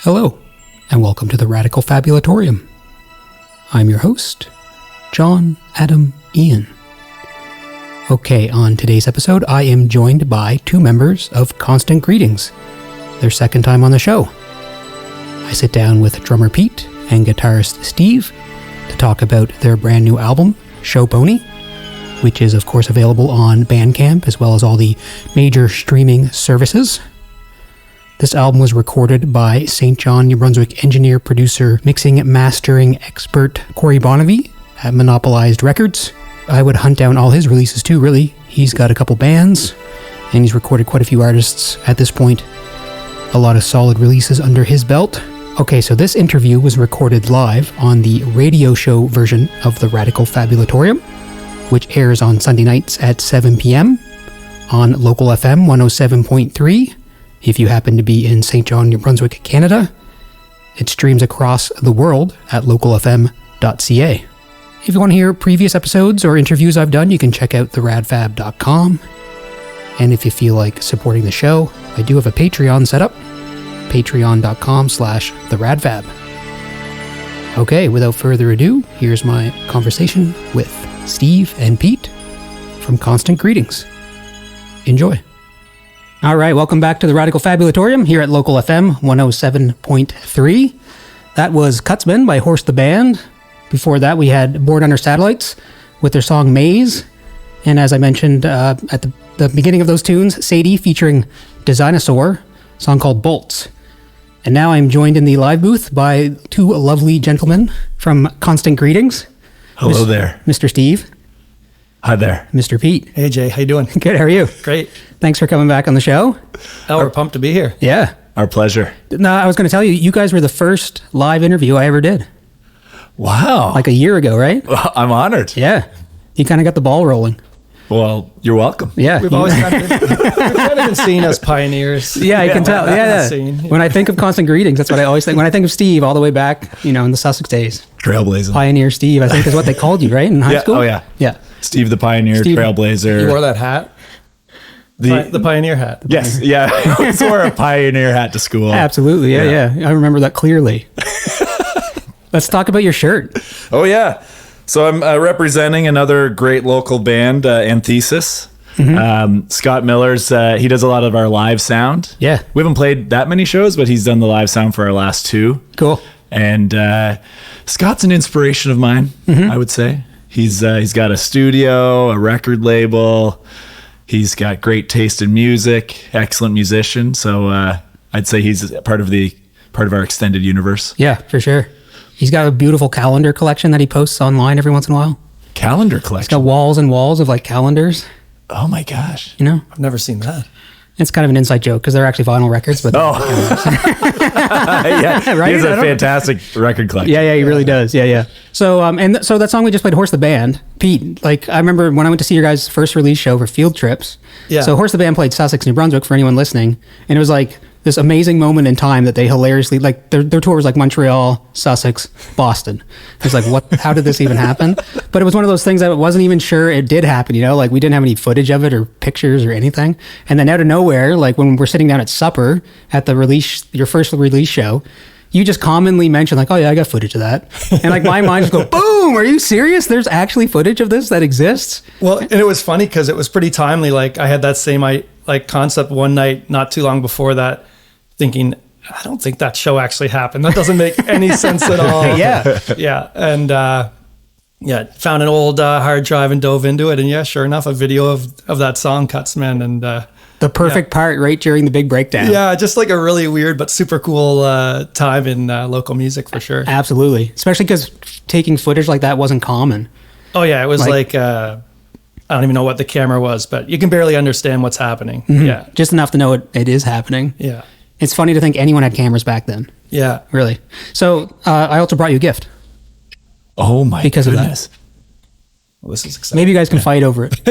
Hello, and welcome to the Radical Fabulatorium. I'm your host, John Adam Ian. Okay, on today's episode, I am joined by two members of Constant Greetings, their second time on the show. I sit down with drummer Pete and guitarist Steve to talk about their brand new album, Showpony, which is of course available on Bandcamp as well as all the major streaming services. This album was recorded by St. John, New Brunswick engineer, producer, mixing, mastering expert Corey Bonnevie at Monopolized Records. I would hunt down all his releases too, really. He's got a couple bands, and he's recorded quite a few artists at this point. A lot of solid releases under his belt. Okay, so this interview was recorded live on the radio show version of the Radical Fabulatorium, which airs on Sunday nights at 7 p.m. on local FM 107.3. If you happen to be in St. John, New Brunswick, Canada, it streams across the world at localfm.ca. If you want to hear previous episodes or interviews I've done, you can check out theradfab.com. And if you feel like supporting the show, I do have a Patreon set up, patreon.com/theradfab. Okay, without further ado, here's my conversation with Steve and Pete from Constant Greetings. Enjoy. All right, welcome back to the Radical Fabulatorium here at Local FM 107.3. That was Cutsman by Horse the Band. Before that, we had Born Under Satellites with their song Maze. And as I mentioned at the beginning of those tunes, Sadie featuring Designosaur, a song called Bolts. And now I'm joined in the live booth by two lovely gentlemen from Constant Greetings. Hello there. Mr. Steve. Hi there. Mr. Pete. Hey Jay, how you doing? Good, how are you? Great. Thanks for coming back on the show. Oh, we're pumped to be here. Yeah. Our pleasure. No, I was going to tell you, you guys were the first live interview I ever did. Wow. Like a year ago, right? Well, I'm honored. Yeah. You kind of got the ball rolling. Well, you're welcome. Yeah. We've always kind of been seen as pioneers. Yeah, I can tell. Yeah. When I think of Constant Greetings, that's what I always think. When I think of Steve, all the way back, in the Sussex days. Trailblazer. Pioneer Steve, I think is what they called you, right? In high school? Oh, yeah. Yeah. Steve the Pioneer, Steve, Trailblazer. You wore that hat? The pioneer hat. Yes. Yeah. I always wore a Pioneer hat to school. Absolutely. Yeah. I remember that clearly. Let's talk about your shirt. Oh, yeah. So I'm representing another great local band, Anthesis. Mm-hmm. Scott Miller's, he does a lot of our live sound. Yeah. We haven't played that many shows, but he's done the live sound for our last two. Cool. And Scott's an inspiration of mine, I would say. He's got a studio, a record label. He's got great taste in music, excellent musician. So I'd say he's part of our extended universe. Yeah, for sure. He's got a beautiful calendar collection that he posts online every once in a while. Calendar collection? He's got walls and walls of like calendars. Oh my gosh. I've never seen that. It's kind of an inside joke because they're actually vinyl records. But yeah, right? He has a fantastic record collection. Yeah, he really does. Yeah. So, so that song we just played, Horse the Band, Pete, like I remember when I went to see your guys' first release show for Field Trips. Yeah. So Horse the Band played Sussex, New Brunswick for anyone listening. And it was like this amazing moment in time that they hilariously, like their tour was like Montreal, Sussex, Boston. It was like, how did this even happen? But it was one of those things that I wasn't even sure it did happen, like we didn't have any footage of it or pictures or anything. And then out of nowhere, like when we're sitting down at supper at the your first release show, you just commonly mention like, oh yeah, I got footage of that. And like my mind just go, boom, are you serious? There's actually footage of this that exists? Well, and it was funny because it was pretty timely. Like I had that same concept one night, not too long before that, thinking, I don't think that show actually happened. That doesn't make any sense at all. Yeah. And found an old hard drive and dove into it. And yeah, sure enough, a video of that song, Cutsman. And the perfect part right during the big breakdown. Yeah, just like a really weird but super cool time in local music for sure. Absolutely. Especially because taking footage like that wasn't common. Oh yeah, it was like I don't even know what the camera was, but you can barely understand what's happening. Mm-hmm. Yeah. Just enough to know it is happening. Yeah. It's funny to think anyone had cameras back then. Yeah. Really. So I also brought you a gift. Oh my goodness. Because of that. Well, this is exciting. Maybe you guys can fight over it.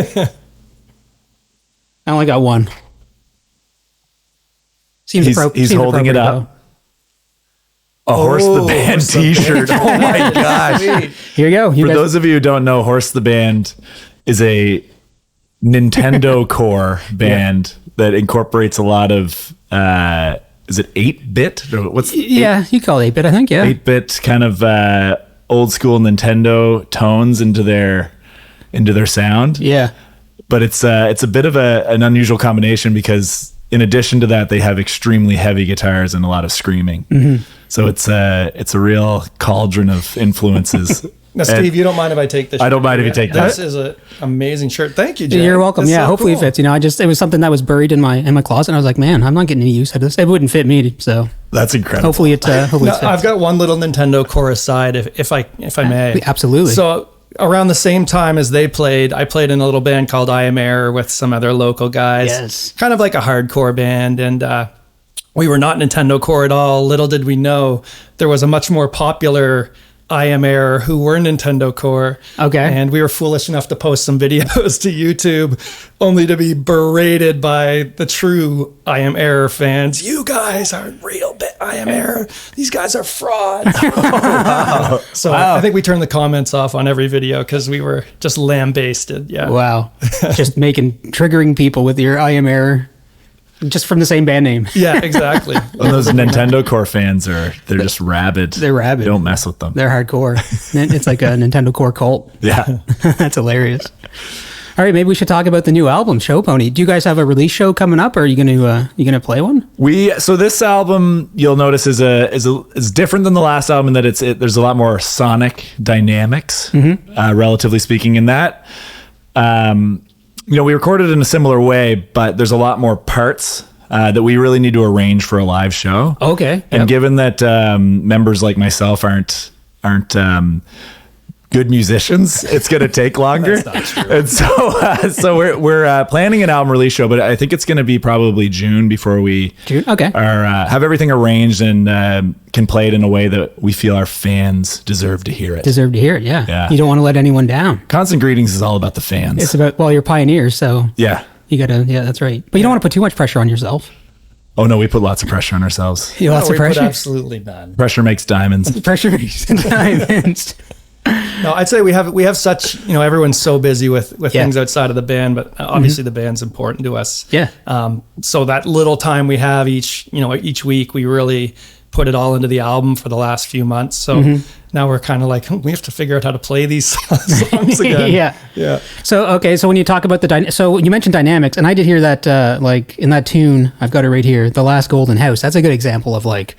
I only got one. Seems he's holding it up. A Horse the Band t-shirt. Oh my gosh. Here you go. For those of you who don't know, Horse the Band is a Nintendo core band that incorporates a lot of is it 8-bit? Or what's Yeah, you call it 8-bit, I think, yeah. 8-bit kind of old school Nintendo tones into their sound. Yeah. But it's a bit of an unusual combination because in addition to that, they have extremely heavy guitars and a lot of screaming. Mm-hmm. So it's a real cauldron of influences. Now, Steve, you don't mind if I take this? I don't mind if you take that. This is an amazing shirt. Thank you, Jay. You're welcome. That's yeah, so hopefully cool. it fits. It was something that was buried in my closet. And I was like, man, I'm not getting any use out of this. It wouldn't fit me, so that's incredible. hopefully it fits. I've got one little Nintendo core aside, if I may. Absolutely. So around the same time as they played, I played in a little band called I Am Error with some other local guys. Yes. Kind of like a hardcore band. And we were not Nintendo core at all. Little did we know there was a much more popular I Am Error who were Nintendo core. Okay. And we were foolish enough to post some videos to YouTube only to be berated by the true I Am Error fans. You guys are real I Am Error. These guys are frauds. So I think we turned the comments off on every video because we were just lambasted. Yeah. Wow. Just triggering people with your I Am Error. Just from the same band name. Yeah, exactly. Well, those Nintendo core fans they're just rabid. They're rabid. Don't mess with them. They're hardcore. It's like a Nintendo core cult. Yeah. That's hilarious. All right, maybe we should talk about the new album, Showpony. Do you guys have a release show coming up, or are you gonna play one? So this album you'll notice is different than the last album in that there's a lot more sonic dynamics, relatively speaking. In that, we recorded in a similar way, but there's a lot more parts that we really need to arrange for a live show. Okay. And given that members like myself aren't good musicians, it's going to take longer. That's not true. And so we're planning an album release show, but I think it's going to be probably June before we have everything arranged and can play it in a way that we feel our fans deserve to hear it. Yeah. You don't want to let anyone down. Constant Greetings is all about the fans. It's about, you're pioneers, so yeah. You gotta, that's right. But you don't want to put too much pressure on yourself. Oh no, we put lots of pressure on ourselves. Lots of pressure? Absolutely none. Pressure makes diamonds. Pressure makes diamonds. No, I'd say we have such, everyone's so busy with things outside of the band, but obviously the band's important to us. Yeah. So that little time we have each week, we really put it all into the album for the last few months. So now we're kind of like, we have to figure out how to play these songs again. Yeah. So when you talk about so you mentioned dynamics, and I did hear that like in that tune, I've got it right here, The Last Golden House. That's a good example of like,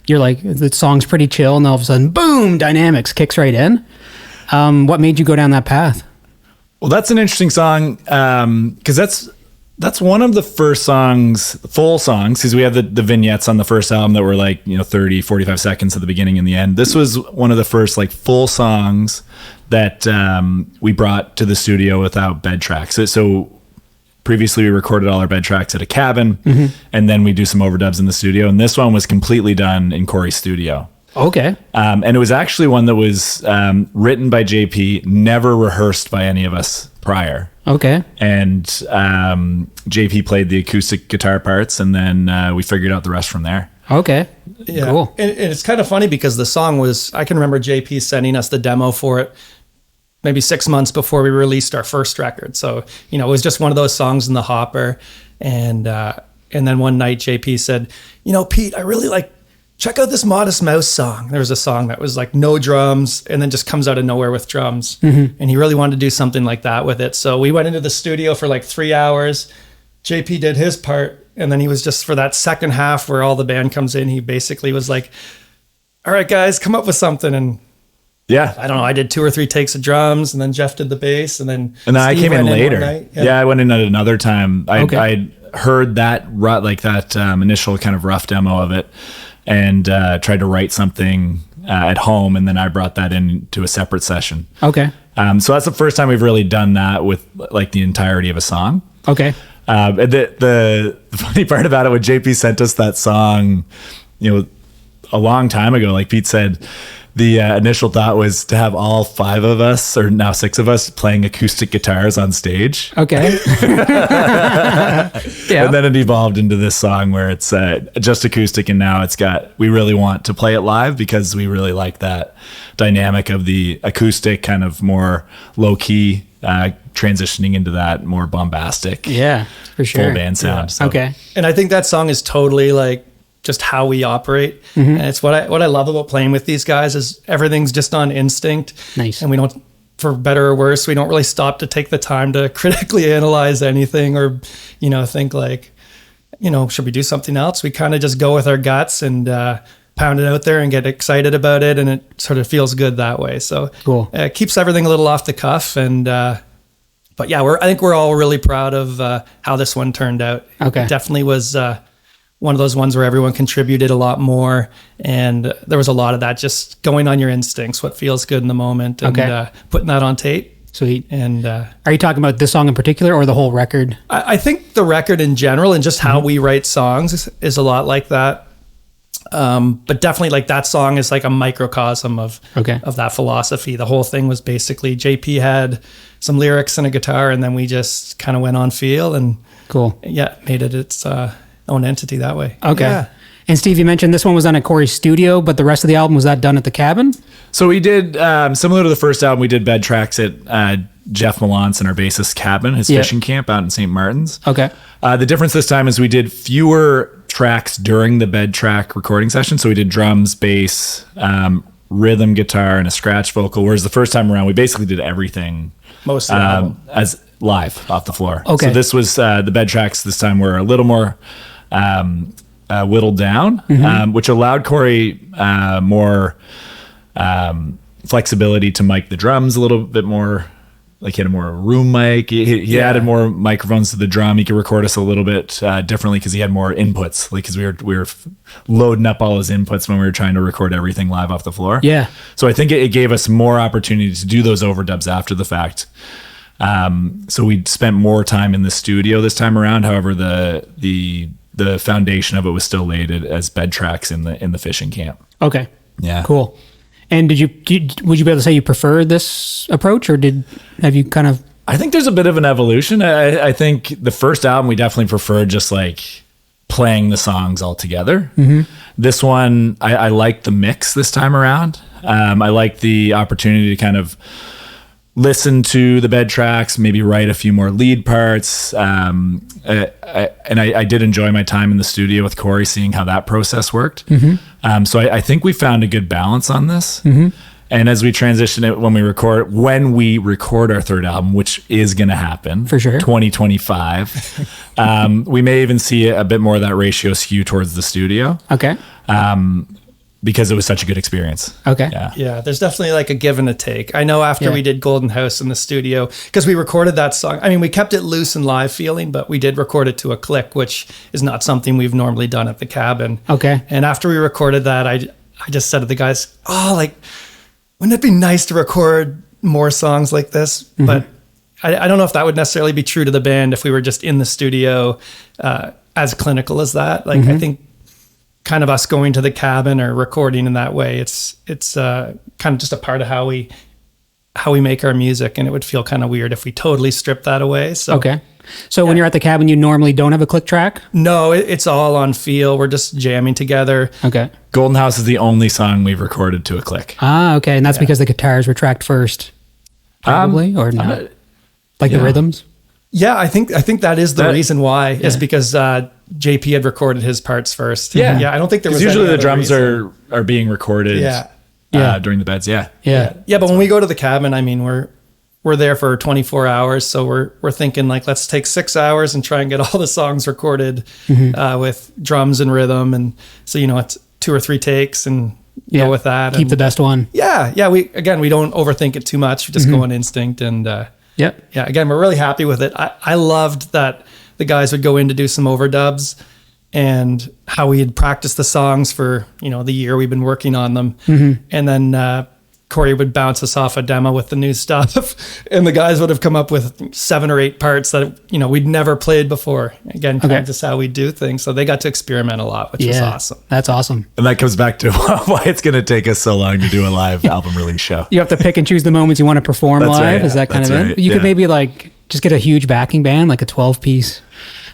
you're like, the song's pretty chill, and all of a sudden, boom, dynamics kicks right in. What made you go down that path? Well, that's an interesting song because that's one of the first full songs, because we have the vignettes on the first album that were like 30, 45 seconds at the beginning and the end. This was one of the first like full songs that we brought to the studio without bed tracks. So previously we recorded all our bed tracks at a cabin, and then we do some overdubs in the studio, and this one was completely done in Corey's studio. Okay. And it was actually one that was written by JP, never rehearsed by any of us prior. Okay. And JP played the acoustic guitar parts, and then we figured out the rest from there. Okay. Yeah. Cool. And it's kind of funny because the song I can remember JP sending us the demo for it maybe 6 months before we released our first record. So, it was just one of those songs in the hopper. And then one night JP said, Pete, I really check out this Modest Mouse song. There was a song that was like no drums and then just comes out of nowhere with drums. And he really wanted to do something like that with it. So we went into the studio for like 3 hours. JP did his part. And then he was just, for that second half where all the band comes in, he basically was like, all right, guys, come up with something. And yeah, I don't know, I did 2 or 3 takes of drums, and then Jeff did the bass, and then I came in later. Yeah, I went in at another time. I heard that initial kind of rough demo of it, and tried to write something at home, and then I brought that into a separate session. Okay. So that's the first time we've really done that with like the entirety of a song. Okay. And the funny part about it, when JP sent us that song, a long time ago, like Pete said, the initial thought was to have all 5 of us, or now 6 of us, playing acoustic guitars on stage. Okay. Yeah. And then it evolved into this song where it's just acoustic, and now we really want to play it live because we really like that dynamic of the acoustic, kind of more low key, transitioning into that more bombastic, for sure, full band sound. Yeah. So. Okay. And I think that song is totally like just how we operate. And it's what I love about playing with these guys is everything's just on instinct. Nice. And we don't, for better or worse, we don't really stop to take the time to critically analyze anything or, think like, should we do something else? We kind of just go with our guts and pound it out there and get excited about it. And it sort of feels good that way. So cool. It keeps everything a little off the cuff. And, but yeah, I think we're all really proud of how this one turned out. Okay. It definitely was one of those ones where everyone contributed a lot more. And there was a lot of that just going on your instincts, what feels good in the moment, and putting that on tape. Sweet. And are you talking about this song in particular or the whole record? I think the record in general and just how we write songs is a lot like that. But definitely like that song is like a microcosm of that philosophy. The whole thing was basically JP had some lyrics and a guitar, and then we just kind of went on feel and made it its own entity that way. Okay. Yeah. And Steve, you mentioned this one was done at Corey's studio, but the rest of the album, was that done at the cabin? So we did, similar to the first album, we did bed tracks at Jeff Malance and our bassist's cabin, his fishing camp out in St. Martin's. Okay. The difference this time is we did fewer tracks during the bed track recording session. So we did drums, bass, rhythm guitar, and a scratch vocal. Whereas the first time around, we basically did everything most of the album as live off the floor. Okay. So this was the bed tracks this time were a little more whittled down, which allowed Corey more flexibility to mic the drums a little bit more. Like he had a more room mic. He added more microphones to the drum. He could record us a little bit differently because he had more inputs. Like because we were loading up all his inputs when we were trying to record everything live off the floor. Yeah. So I think it gave us more opportunity to do those overdubs after the fact. So we spent more time in the studio this time around. However, the foundation of it was still laid as bed tracks in the fishing camp. Okay. Yeah. Cool. And would you be able to say you prefer this approach, or have you kind of? I think there's a bit of an evolution. I think the first album we definitely preferred just like playing the songs all together. This one, I like the mix this time around. I like the opportunity to kind of listen to the bed tracks, maybe write a few more lead parts. I did enjoy my time in the studio with Corey, seeing how that process worked. So I think we found a good balance on this. And as we transition it, when we record our third album, which is going to happen for sure, 2025, we may even see a bit more of that ratio skew towards the studio. Okay. Because it was such a good experience. Okay. Yeah. There's definitely like a give and a take. I know after we did Golden House in the studio, because we recorded that song. I mean, we kept it loose and live feeling, but we did record it to a click, which is not something we've normally done at the cabin. Okay. And after we recorded that, I just said to the guys, wouldn't it be nice to record more songs like this? But I don't know if that would necessarily be true to the band if we were just in the studio as clinical as that. Like, I think kind of us going to the cabin or recording in that way, it's kind of just a part of how we make our music, and it would feel kind of weird if we totally stripped that away. So when you're at the cabin, you normally don't have a click track? No, it's all on feel. We're just jamming together. Okay. Golden House is the only song we've recorded to a click. Okay, and that's because the guitars were tracked first, probably, or not? Like the rhythms? Yeah, I think that is the reason why, is because JP had recorded his parts first. Yeah, I don't think there was usually the drums are being recorded during the beds. Yeah, but when we go to the cabin, I mean, we're there for 24 hours, so we're thinking like, let's take 6 hours and try and get all the songs recorded with drums and rhythm, and so it's 2 or 3 takes and go with that. Keep the best one. Yeah. We don't overthink it too much. We just go on instinct, and again, we're really happy with it. I loved that the guys would go in to do some overdubs, and how we had practiced the songs for, the year we've been working on them. And then Corey would bounce us off a demo with the new stuff, and the guys would have come up with 7 or 8 parts that, we'd never played before. Again, kind of just how we do things. So they got to experiment a lot, which was awesome. That's awesome. And that comes back to why it's going to take us so long to do a live album release show. You have to pick and choose the moments you want to perform live. Right. Is that kind of it? You could maybe just get a huge backing band, like a 12-piece.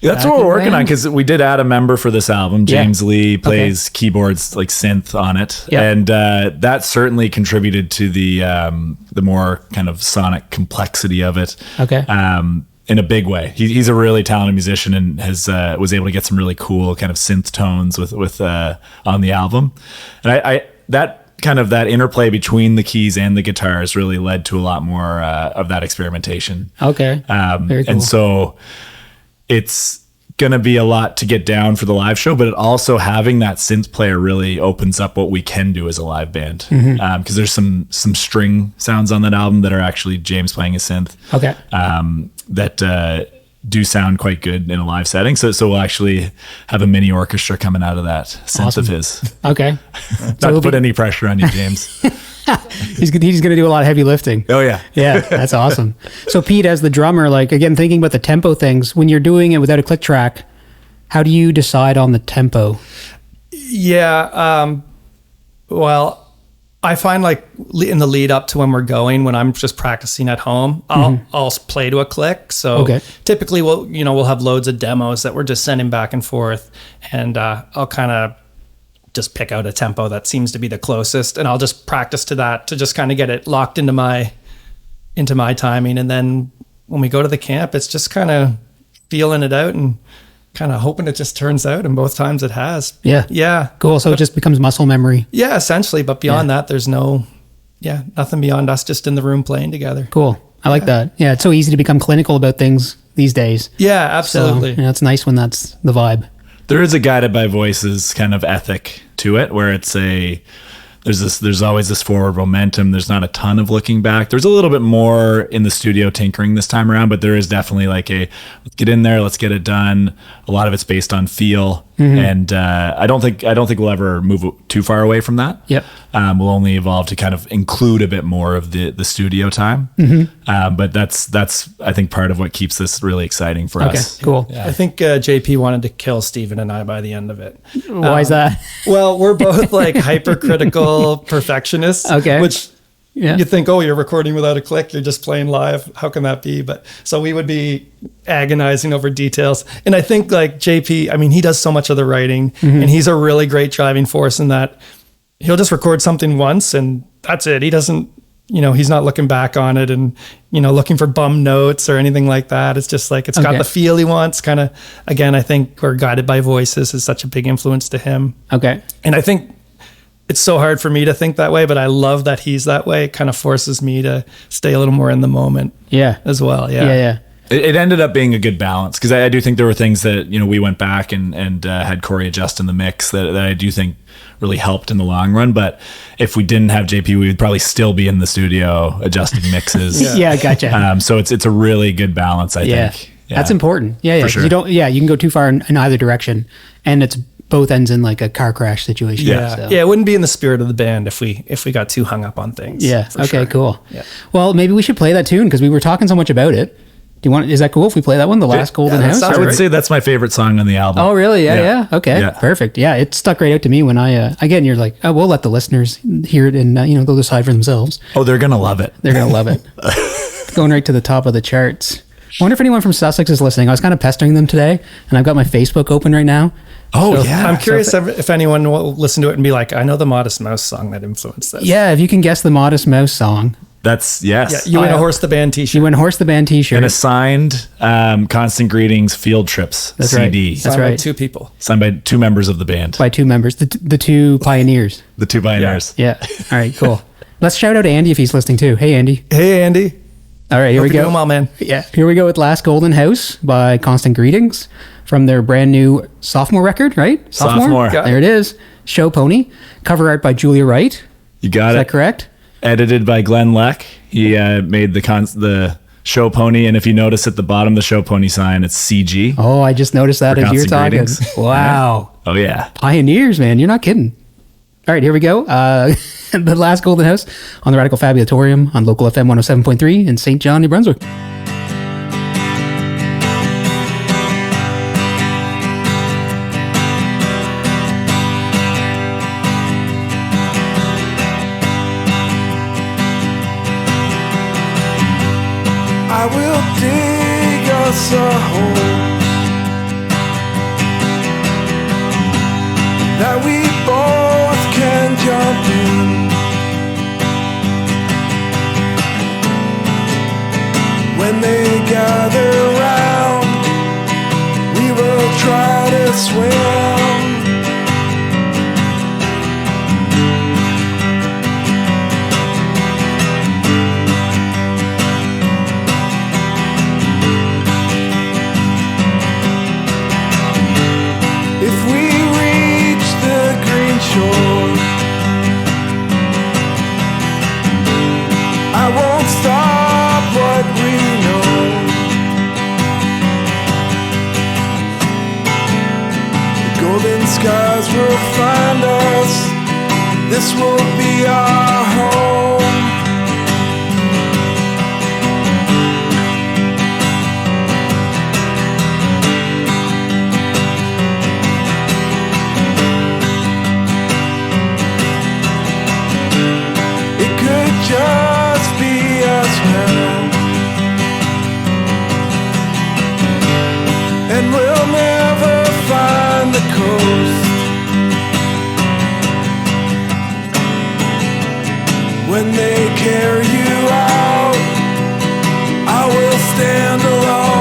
That's what we're working on, because we did add a member for this album. James Lee plays keyboards, like synth on it, and that certainly contributed to the more kind of sonic complexity of it. in a big way. He's a really talented musician and was able to get some really cool kind of synth tones with on the album. And I that interplay between the keys and the guitars really led to a lot more of that experimentation. Okay. Very cool. And so it's going to be a lot to get down for the live show, but it also having that synth player really opens up what we can do as a live band. Because there's some string sounds on that album that are actually James playing a synth. Okay. That do sound quite good in a live setting. So we'll actually have a mini orchestra coming out of that synth of his. Okay. Not to put any pressure on you, James. He's going to do a lot of heavy lifting. Oh yeah. Yeah, that's awesome. So Pete, as the drummer, like again, thinking about the tempo things, when you're doing it without a click track, how do you decide on the tempo? Yeah. Well, I find like in the lead up to when we're going, when I'm just practicing at home, I'll play to a click. So typically we'll have loads of demos that we're just sending back and forth, and I'll kind of just pick out a tempo that seems to be the closest, and I'll just practice to that to just kind of get it locked into my timing. And then when we go to the camp, it's just kind of feeling it out and kind of hoping it just turns out, and both times it has. Yeah. Cool. So it just becomes muscle memory. Yeah, essentially. But beyond that, there's nothing beyond us just in the room playing together. Cool. I like that. Yeah, it's so easy to become clinical about things these days. Yeah, absolutely. So, it's nice when that's the vibe. There is a guided by voices kind of ethic to it, where there's always this forward momentum. There's not a ton of looking back. There's a little bit more in the studio tinkering this time around, but there is definitely like let's get in there, let's get it done. A lot of it's based on feel, and I don't think we'll ever move too far away from that. Yep. We'll only evolve to kind of include a bit more of the studio time. But that's I think part of what keeps this really exciting for us. Cool. Yeah. I think JP wanted to kill Steven and I by the end of it. Why is that? Well, we're both like hypercritical perfectionists. Okay. Which you think, oh, you're recording without a click, you're just playing live. How can that be? But so we would be agonizing over details. And I think like JP, I mean, he does so much of the writing, and he's a really great driving force in that he'll just record something once and that's it. He doesn't, he's not looking back on it and, looking for bum notes or anything like that. It's just like, it's got the feel he wants. Kind of, again, I think we're guided by voices is such a big influence to him. Okay. And I think it's so hard for me to think that way, but I love that he's that way. It kind of forces me to stay a little more in the moment. Yeah. As well. Yeah. Yeah. It ended up being a good balance, because I do think there were things that, we went back and had Corey adjust in the mix that I do think really helped in the long run. But if we didn't have JP, we would probably still be in the studio adjusting mixes. Yeah, gotcha. So it's a really good balance, I think. Yeah. That's important. Yeah. For sure. You can go too far in either direction, and it's both ends in like a car crash situation. Yeah. It wouldn't be in the spirit of the band if we got too hung up on things. Yeah. Okay, cool. Yeah. Well, maybe we should play that tune, because we were talking so much about it. Is that cool if we play that one, The Last Golden House? I would say that's my favorite song on the album. Oh, really? Yeah. Okay. Yeah. Perfect. Yeah. It stuck right out to me when again, you're like, oh, we'll let the listeners hear it and, they'll decide for themselves. Oh, they're going to love it. They're going to love it. Going right to the top of the charts. I wonder if anyone from Sussex is listening. I was kind of pestering them today, and I've got my Facebook open right now. Oh, so, yeah. I'm curious if anyone will listen to it and be like, I know the Modest Mouse song that influenced this. Yeah. If you can guess the Modest Mouse song. That's yes. Yeah, you win a Horse the Band t-shirt. You win a Horse the Band t-shirt. And a signed Constant Greetings Field Trips That's CD. Right. That's right. By two people. Signed by two members of the band. By two members. The two pioneers. The two pioneers. Yeah. All right, cool. Let's shout out to Andy if he's listening too. Hey, Andy. Hey, Andy. All right, here we go. Doing well, man. Yeah. Here we go with Last Golden House by Constant Greetings from their brand new sophomore record, right? Sophomore. There it is. Showpony. Cover art by Julia Wright. You got Is that correct? Edited by Glenn Leck. He made the Showpony, and if you notice at the bottom of the Showpony sign, it's CG. Oh, I just noticed that as you're talking. Greetings. Wow. Oh yeah. Pioneers, man. You're not kidding. All right, here we go. The Last Golden House on the Radical Fabulatorium on local FM 107.3 in St. John, New Brunswick. I will dig us a hole that we both can jump in. When they gather swim. If we reach the green shore, I won't stop what we know. The golden skies will find us. This will be our home. It could just be us now, and we'll never find the coast. When they carry you out, I will stand alone.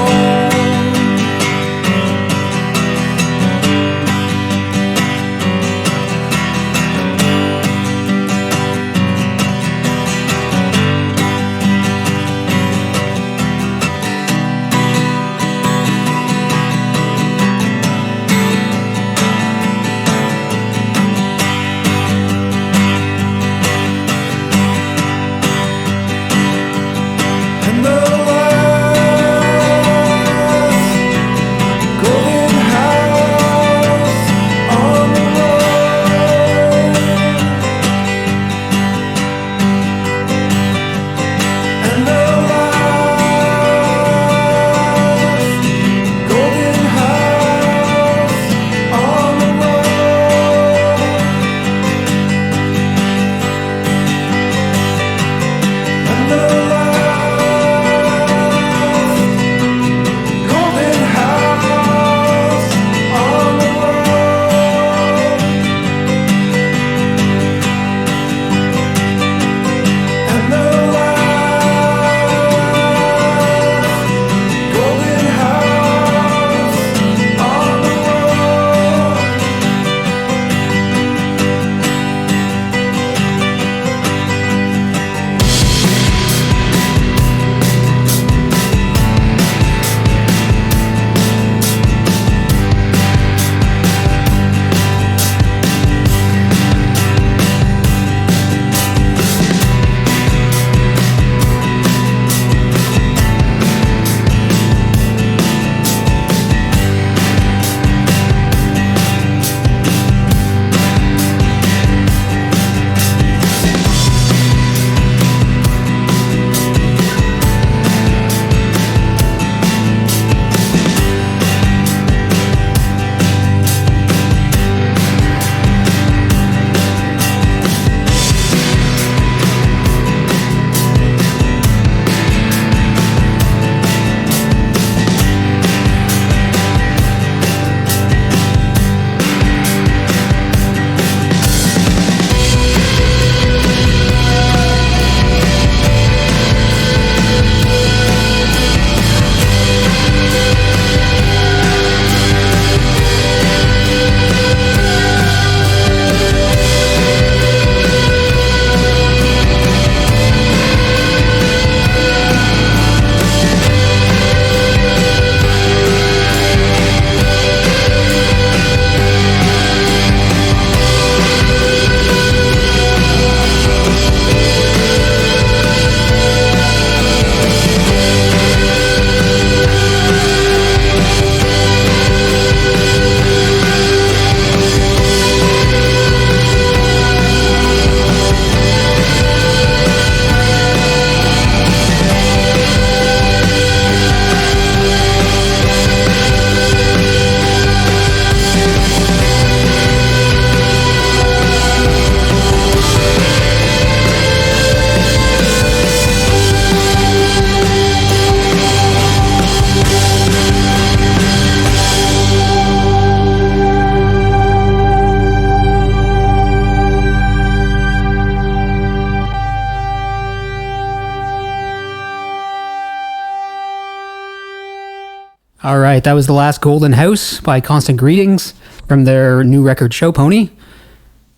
All right, that was The Last Golden House by Constant Greetings from their new record Showpony.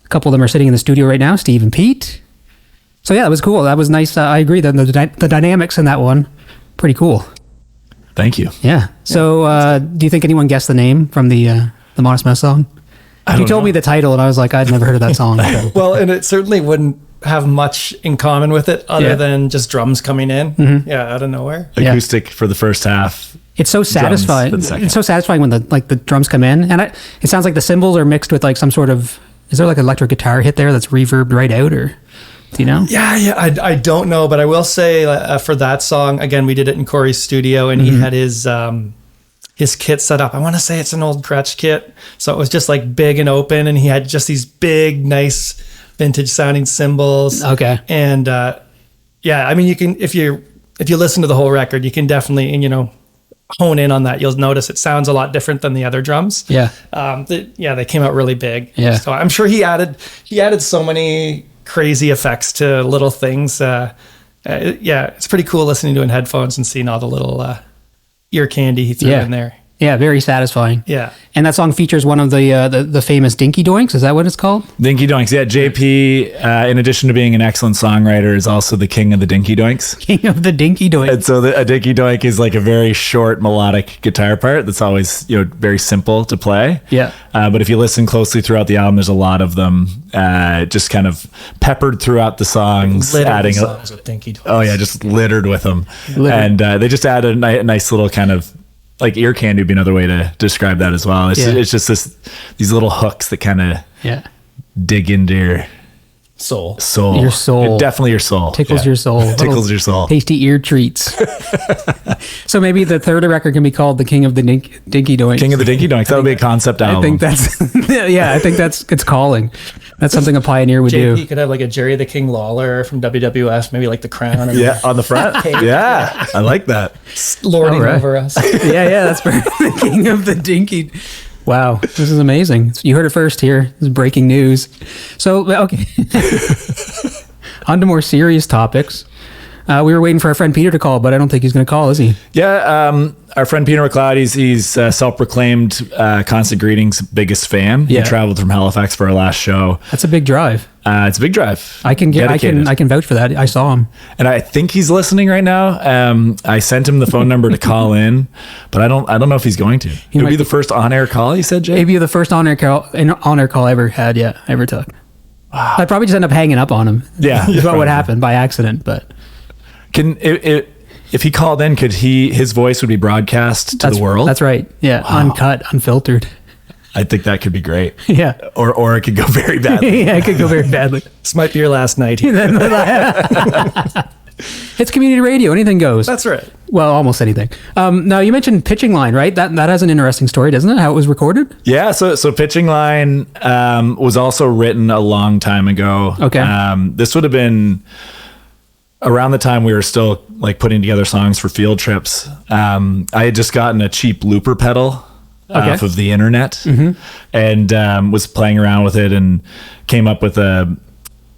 A couple of them are sitting in the studio right now, Steve and Pete. So yeah, that was cool. That was nice. I agree that the dynamics in that one, pretty cool. Thank you. Yeah. So do you think anyone guessed the name from the Modest Mouse song? You told me the title and I was like, I'd never heard of that song. Well, and it certainly wouldn't have much in common with it other than just drums coming in. Yeah, out of nowhere. Acoustic for the first half. It's so satisfying. It's so satisfying when the drums come in, and it sounds like the cymbals are mixed with like some sort of. Is there like an electric guitar hit there that's reverbed right out, or do you know? Yeah. I don't know, but I will say for that song again, we did it in Corey's studio, and he had his kit set up. I want to say it's an old Gretsch kit, so it was just like big and open, and he had just these big, nice, vintage sounding cymbals. Okay, and I mean, you can if you listen to the whole record, you can definitely hone in on that. You'll notice it sounds a lot different than the other drums. Yeah. They came out really big. Yeah. So I'm sure he added so many crazy effects to little things. It's pretty cool listening to it in headphones and seeing all the little ear candy he threw in there. Yeah, very satisfying. Yeah. And that song features one of the famous Dinky Doinks. Is that what it's called? Dinky Doinks. Yeah, JP, in addition to being an excellent songwriter, is also the king of the Dinky Doinks. King of the Dinky Doinks. And so a Dinky Doink is like a very short melodic guitar part that's always very simple to play. Yeah. But if you listen closely throughout the album, there's a lot of them just kind of peppered throughout the songs. Adding songs with Dinky Doinks. Oh yeah, just littered with them. Littered. And they just add a nice little kind of like ear candy would be another way to describe that as well. It's just these little hooks that kind of dig into your soul. Your soul. Definitely your soul. Tickles your soul. Tickles your soul. Tasty ear treats. So maybe the third record can be called the King of the Dinky Doinks. King of the Dinky Doinks. That would be a concept album. I think that's it's calling. That's something a pioneer would do. JP could have like a Jerry the King Lawler from WWF, maybe like the crown. On the front. Yeah, I like that. Lording over us. Yeah, that's the King of the Dinky. Wow, this is amazing. You heard it first here. This is breaking news. So, okay. On to more serious topics. We were waiting for our friend Peter to call, but I don't think he's going to call, is he? Yeah, our friend Peter McLeod, he's self-proclaimed Constant Greetings' biggest fan. Yeah. He traveled from Halifax for our last show. That's a big drive. It's a big drive. I can vouch for that. I saw him, and I think he's listening right now. I sent him the phone number to call in, but I don't know if he's going to. It would be the first on-air call. You said, Jay? Maybe the first on-air call I ever had. Yeah, ever took. Wow. I'd probably just end up hanging up on him. Yeah, is what would happen by accident. But if he called in, could his voice would be broadcast to the world? That's right. Yeah, wow. Uncut, unfiltered. I think that could be great. Yeah. Or it could go very badly. Yeah, it could go very badly. This might be your last night. It's community radio. Anything goes. That's right. Well, almost anything. Now, you mentioned Pitching Line, right? That has an interesting story, doesn't it? How it was recorded? Yeah, so Pitching Line was also written a long time ago. Okay. This would have been around the time we were still like putting together songs for field trips. I had just gotten a cheap looper pedal off of the internet and was playing around with it and came up with a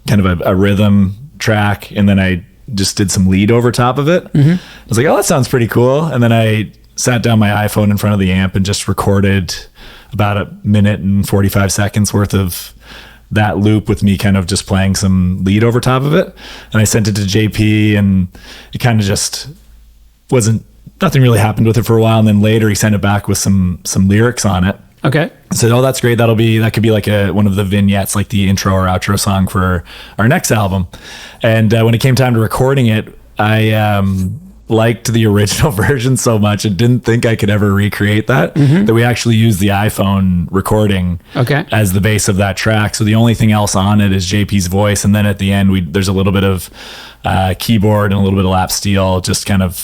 kind of a rhythm track, and then I just did some lead over top of it. I was like, oh, that sounds pretty cool. And then I sat down my iPhone in front of the amp and just recorded about a minute and 45 seconds worth of that loop with me kind of just playing some lead over top of it. And I sent it to JP, and it kind of just nothing really happened with it for a while. And then later he sent it back with some lyrics on it. Okay. I said, oh, that's great. That could be like one of the vignettes, like the intro or outro song for our next album. And when it came time to recording it, I liked the original version so much and didn't think I could ever recreate that, that we actually used the iPhone recording as the base of that track. So the only thing else on it is JP's voice. And then at the end, there's a little bit of keyboard and a little bit of lap steel, just kind of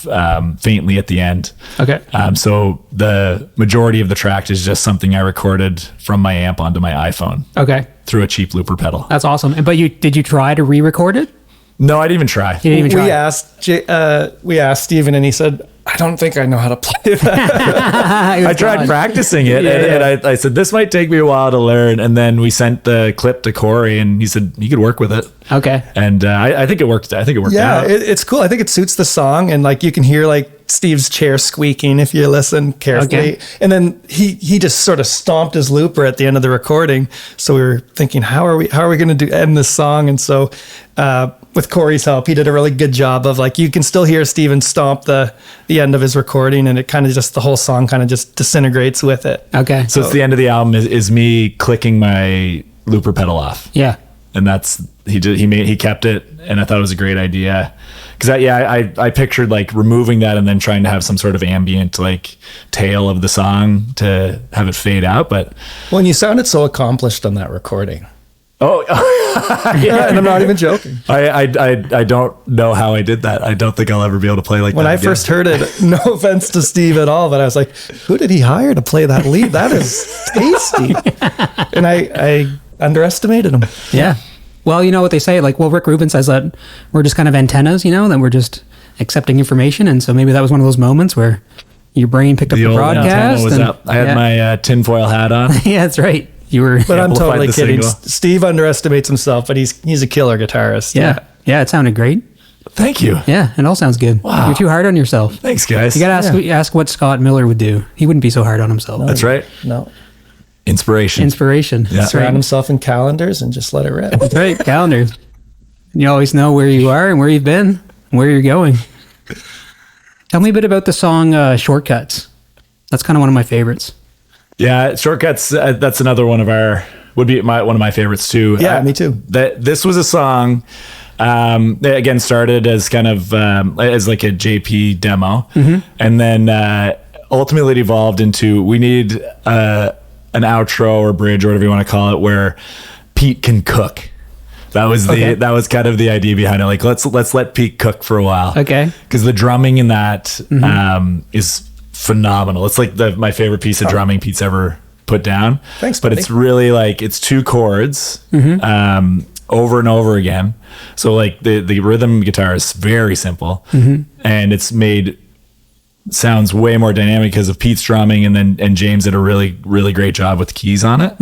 faintly at the end. Okay. So the majority of the track is just something I recorded from my amp onto my iPhone. Okay. Through a cheap looper pedal. That's awesome. But did you try to re-record it? No, I didn't even try. We asked Steven, and he said, I don't think I know how to play that. I tried practicing it, and I said, this might take me a while to learn. And then we sent the clip to Corey, and he said he could work with it. Okay. And I think it worked. I think it worked out. Yeah, it's cool. I think it suits the song, and like you can hear like Steve's chair squeaking if you listen carefully. Okay. And then he just sort of stomped his looper at the end of the recording. So we were thinking, how are we going to end this song? And so with Corey's help, he did a really good job of like, you can still hear Steven stomp the end of his recording, and it kind of just, the whole song kind of just disintegrates with it. Okay. So it's the end of the album is me clicking my looper pedal off. Yeah. And that's, he kept it, and I thought it was a great idea. Cause I pictured like removing that and then trying to have some sort of ambient like tail of the song to have it fade out. But Well, and you sounded so accomplished on that recording. oh Yeah, and I'm not even joking. I don't know how I did that. I don't think I'll ever be able to play like When that I again. first heard it, no offense to Steve at all, but I was like, who did he hire to play that lead? That is tasty. And I underestimated him. Yeah. Well, you know what they say, like, well, Rick Rubin says that we're just kind of antennas, you know, that we're just accepting information. And so maybe that was one of those moments where your brain picked up the old broadcast. antenna was and, up. I had my tinfoil hat on. Yeah, that's right. You were. But I'm Amplified totally the kidding. single. Steve underestimates himself, but he's a killer guitarist. Yeah. Yeah, it sounded great. Thank you. Yeah, it all sounds good. Wow. You're too hard on yourself. Thanks, guys. You got to ask what Scott Miller would do. He wouldn't be so hard on himself. That's right. No. Inspiration. Inspiration. Yeah. That's Surround right. himself in calendars and just let it rip. That's right. Calendars. You always know where you are and where you've been, and where you're going. Tell me a bit about the song Shortcuts. That's kind of one of my favorites. Yeah, Shortcuts. That's another one of one of my favorites too. Yeah, me too. This was a song. That again started as kind of as like a JP demo, and then ultimately it evolved into we need an outro or bridge or whatever you want to call it, where Pete can cook. That was that was kind of the idea behind it. Like let's let Pete cook for a while. Okay. Because the drumming in that is phenomenal. It's like my favorite piece of drumming Pete's ever put down. Thanks, but buddy. it's really like it's two chords over and over again. So like the rhythm guitar is very simple, and it's made sounds way more dynamic because of Pete's drumming, and James did a really great job with the keys on it.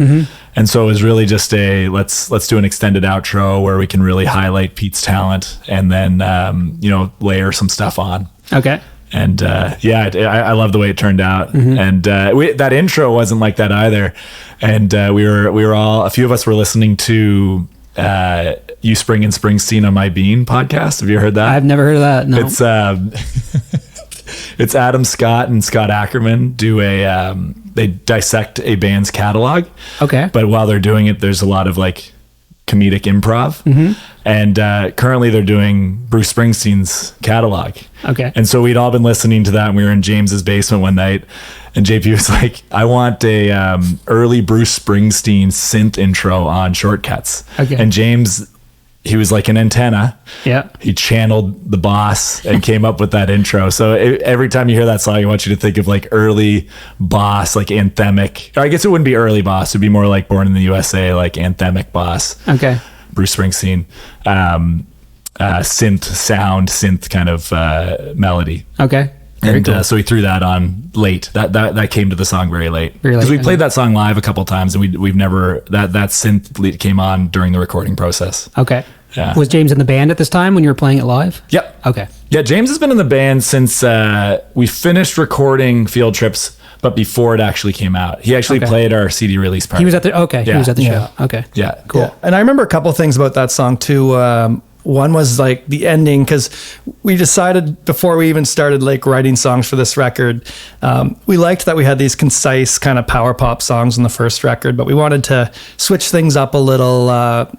And so it was really just let's do an extended outro where we can really highlight Pete's talent, and then layer some stuff on. Okay. And I love the way it turned out. And that intro wasn't like that either. And we were all, a few of us were listening to You Spring and Springsteen on My Bean podcast. Have you heard that? I've never heard of that. No. It's Adam Scott and Scott Ackerman they dissect a band's catalog. Okay. But while they're doing it, there's a lot of like comedic improv. And currently they're doing Bruce Springsteen's catalog. Okay. And so we'd all been listening to that, and we were in James's basement one night, and JP was like, I want a early Bruce Springsteen synth intro on Shortcuts. Okay. And James, he was like an antenna. Yeah. He channeled the boss and came up with that intro. So every time you hear that song, I want you to think of like early boss, like anthemic. Or I guess it wouldn't be early boss. It'd be more like Born in the USA, like anthemic boss. Okay. Bruce Springsteen, synth kind of melody. Okay. Very And cool. so we threw that on late. That came to the song very late. Very late, Because we okay. played that song live a couple times, and we've never that synth lead came on during the recording process. Okay. Yeah. Was James in the band at this time when you were playing it live? Yep. Okay. Yeah, James has been in the band since we finished recording Field Trips, but before it actually came out. He actually Okay. played our CD release party. He was at the He Yeah. was at the Yeah. show. Okay. Yeah. Cool. Yeah. And I remember a couple things about that song too. One was like the ending, because we decided before we even started like writing songs for this record, we liked that we had these concise kind of power pop songs on the first record, but we wanted to switch things up a little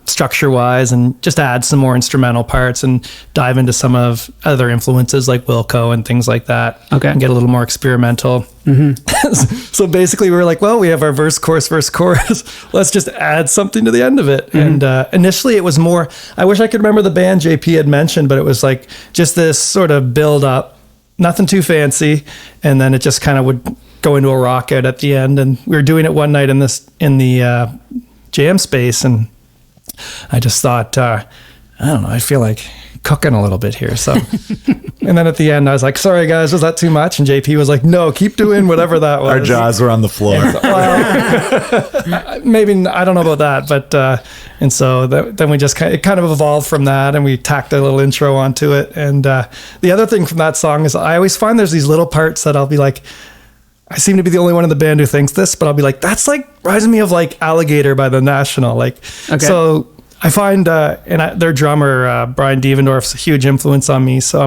structure wise and just add some more instrumental parts and dive into some of other influences like Wilco and things like that. Okay. And get a little more experimental. So basically we were like, well, we have our verse, chorus. Let's just add something to the end of it. And initially it was more, I wish I could remember the band JP had mentioned, but it was like just this sort of build up, nothing too fancy. And then it just kind of would go into a rock out at the end. And we were doing it one night in the jam space. And I just thought, I don't know, I feel like cooking a little bit here. So, and then at the end, I was like, sorry guys, was that too much? And JP was like, no, keep doing whatever that was. Our jaws were on the floor. Well, maybe, I don't know about that, but, and so then we just it kind of evolved from that, and we tacked a little intro onto it. And the other thing from that song is I always find there's these little parts that I'll be like, I seem to be the only one in the band who thinks this, but I'll be like, that's like reminds me of like Alligator by The National. Like, so I find, their drummer, Brian Devendorf's a huge influence on me. So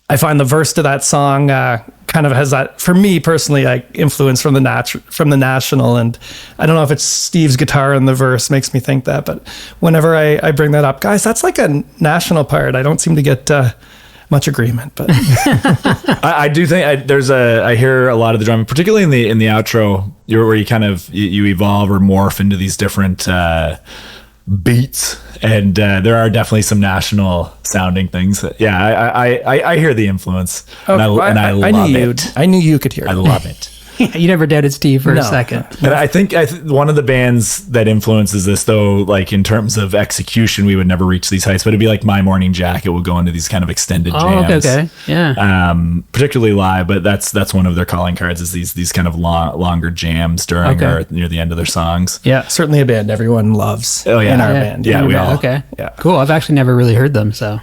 I find the verse to that song, kind of has that, for me personally, like influence from the National. And I don't know if it's Steve's guitar in the verse makes me think that, but whenever I bring that up, guys, that's like a National part. I don't seem to get, much agreement, but I do think I hear a lot of the drumming, particularly in the outro, where you kind of you evolve or morph into these different beats, and there are definitely some National sounding things. I hear the influence, and I love it. I knew you could hear it. I love it. You never doubted Steve for a second. And I think one of the bands that influences this, though, like in terms of execution, we would never reach these heights, but it'd be like My Morning Jacket will go into these kind of extended jams. Okay. Yeah. Particularly live, but that's one of their calling cards, is these kind of longer jams during or near the end of their songs. Yeah, certainly a band everyone loves. Oh yeah, in our band. Yeah, we all. Okay. Yeah. Cool. I've actually never really heard them, so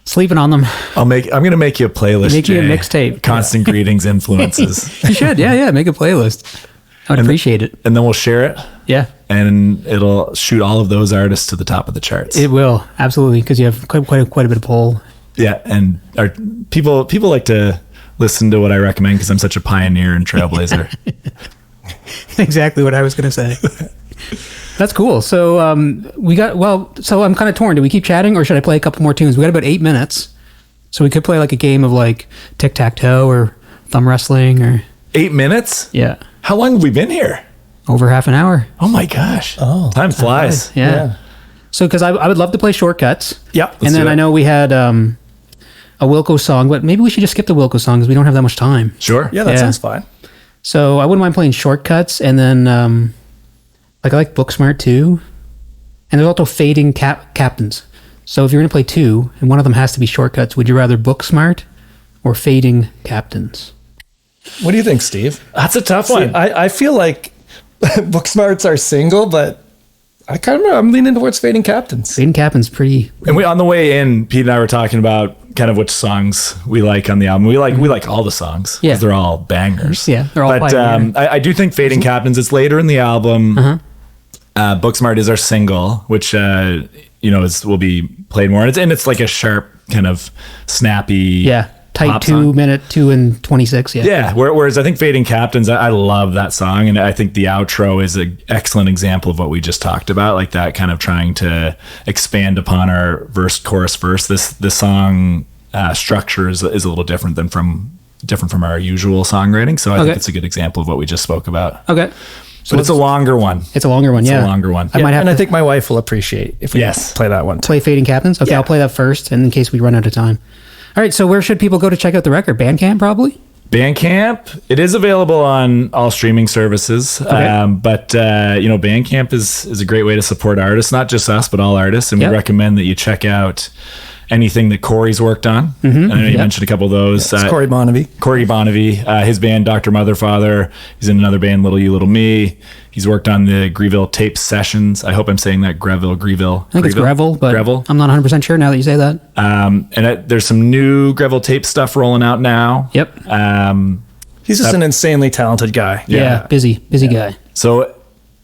sleeping on them. I'm gonna make you a playlist. Make you a mixtape. Constant Greetings influences. You should. Yeah. Make a playlist. I would appreciate it. And then we'll share it. Yeah. And it'll shoot all of those artists to the top of the charts. It will, absolutely, because you have quite a bit of pull. Yeah, and our people like to listen to what I recommend because I'm such a pioneer and trailblazer. Exactly what I was going to say. That's cool. So so I'm kind of torn. Do we keep chatting, or should I play a couple more tunes? We got about 8 minutes, so we could play like a game of like tic-tac-toe or thumb wrestling or 8 minutes? Yeah. How long have we been here? Over half an hour. Oh my gosh. Oh, time flies. Yeah. So because I would love to play shortcuts. Yeah. And then I know we had a Wilco song, but maybe we should just skip the Wilco song because we don't have that much time. Sure. Yeah, that sounds fine. So I wouldn't mind playing shortcuts, and then I like Booksmart too. And there's also fading captains. So if you're going to play two, and one of them has to be shortcuts, would you rather Booksmart or fading captains? What do you think, Steve? That's a tough one. I feel like Booksmarts are single, but I'm leaning towards fading captains. Fading captains pretty. And on the way in, Pete and I were talking about kind of which songs we like on the album. We like all the songs. Yeah. They're all bangers. Yeah, they're all But I do think Fading Captains, it's later in the album. Booksmart is our single, which will be played more. And it's like a sharp kind of snappy tight 2 song. minute 2 and 26. Yeah. Whereas I think Fading Captains, I love that song, and I think the outro is an excellent example of what we just talked about, like that kind of trying to expand upon our verse, chorus, verse. This song structure is a little different from our usual songwriting, so I think it's a good example of what we just spoke about. Okay. So it's a longer one. It's a longer one. It's a longer one. I might have I think my wife will appreciate if we play that one too. Play Fading Captains. Okay, I'll play that first, and in case we run out of time. All right, so where should people go to check out the record? Bandcamp, probably? Bandcamp. It is available on all streaming services. Okay. But Bandcamp is a great way to support artists, not just us, but all artists. And we recommend that you check out anything that Corey's worked on. And I know you mentioned a couple of those. It's Corey Bonavie. Corey Bonavie, his band, Dr. Motherfather. He's in another band, Little You, Little Me. He's worked on the Greville Tape Sessions. I hope I'm saying that Greville. I think it's Greville, but Greville. I'm not 100% sure now that you say that. And there's some new Greville Tape stuff rolling out now. Yep. He's just an insanely talented guy. Yeah, busy guy. So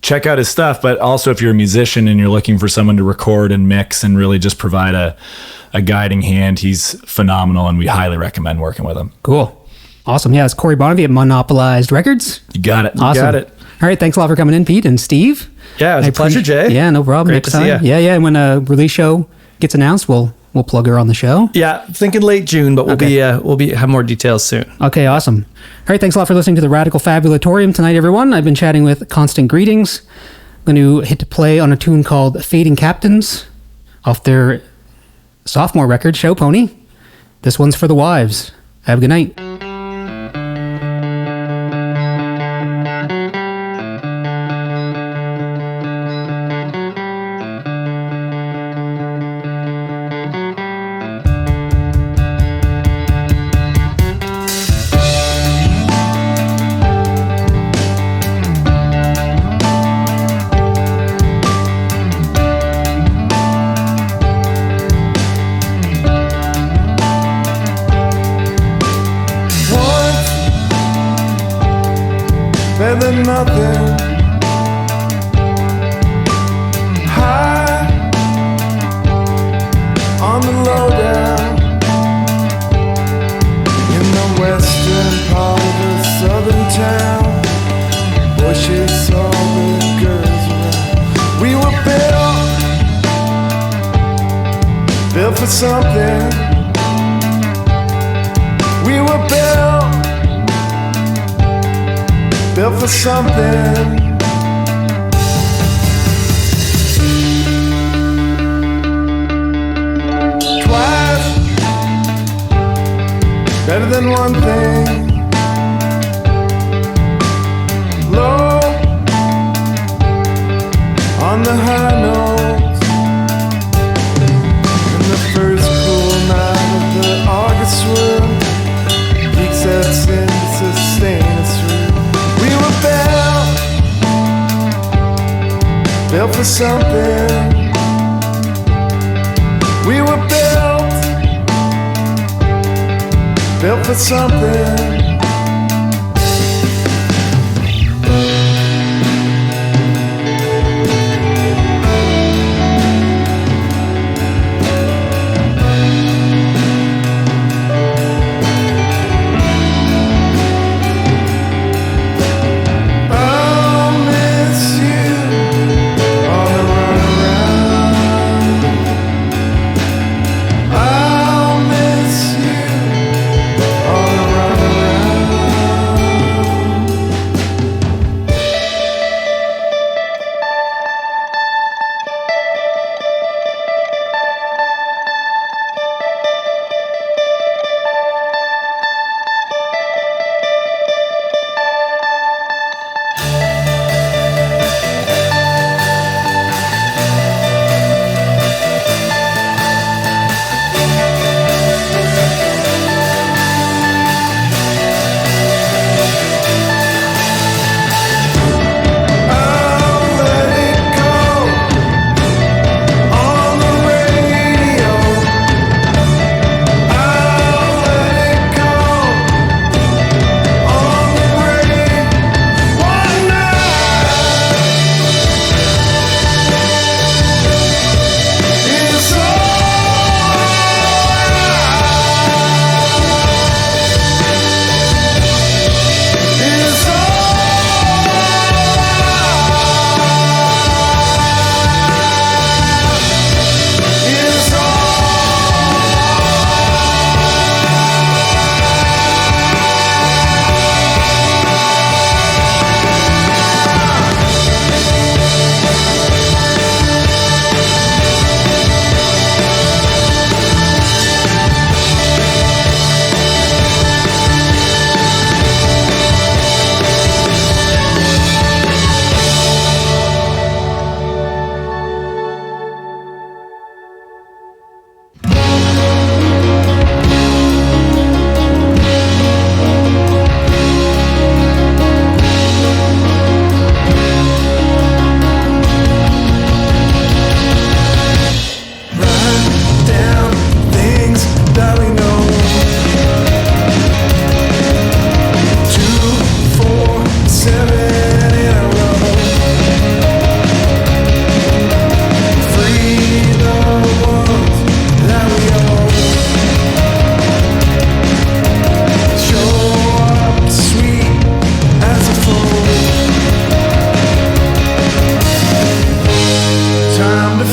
check out his stuff, but also if you're a musician and you're looking for someone to record and mix and really just provide a guiding hand, he's phenomenal, and we highly recommend working with him. Cool. Awesome. Yeah, it's Corey Bonavie at Monopolized Records. You got it. Awesome. You got it. All right, thanks a lot for coming in, Pete and Steve. Yeah, it was a pleasure, Jay. Yeah, no problem. Great Next to see time. ya. Yeah. And when a release show gets announced, we'll plug her on the show. Yeah, thinking late June, but we'll have more details soon. Okay, awesome. All right, thanks a lot for listening to the Radical Fabulatorium tonight, everyone. I've been chatting with Constant Greetings. I'm going to hit to play on a tune called Fading Captains off their sophomore record, Showpony. This one's for the wives. Have a good night. nothing. High on the lowdown in the western part of a southern town. Bushes, all the girls around. We were built for something. We were built for something. Twice better than one thing. Low on the high notes. In the first cool night of the August room, peaks that sin to sustain us through. We were built for something. We were built for something.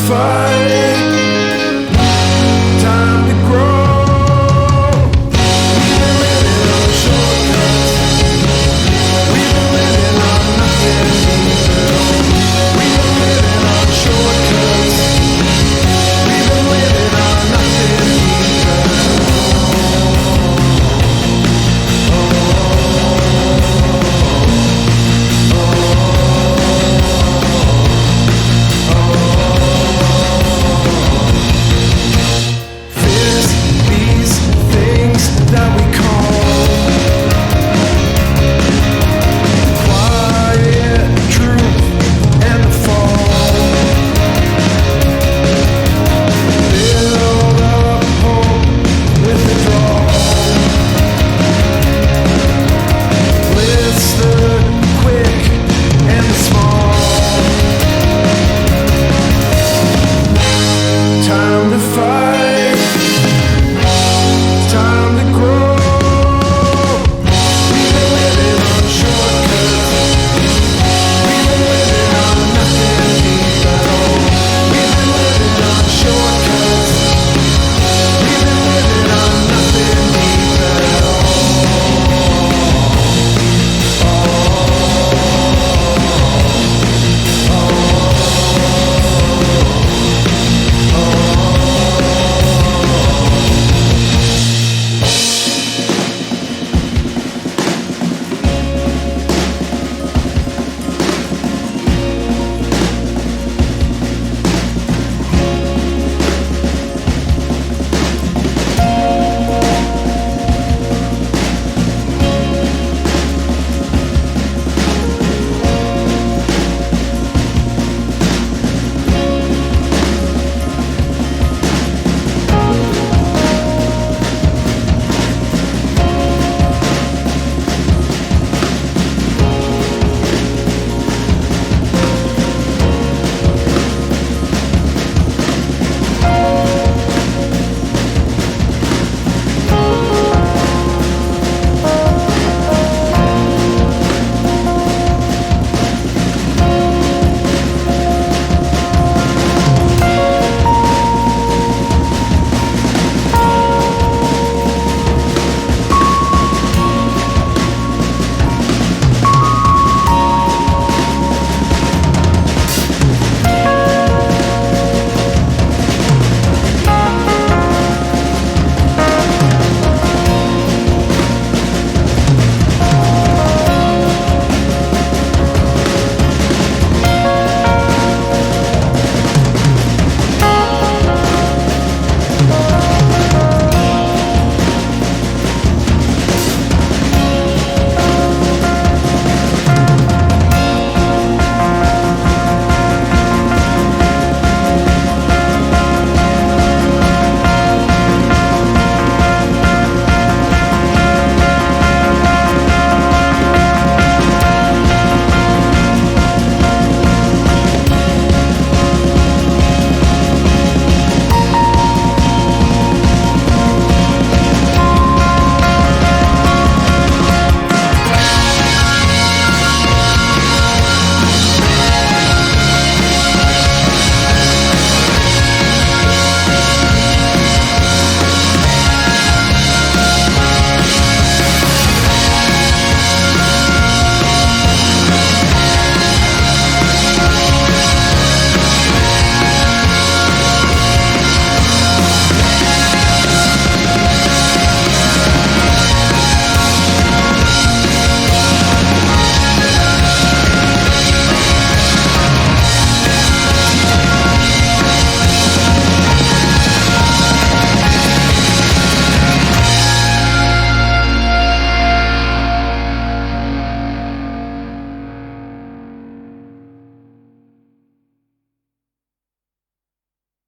Fight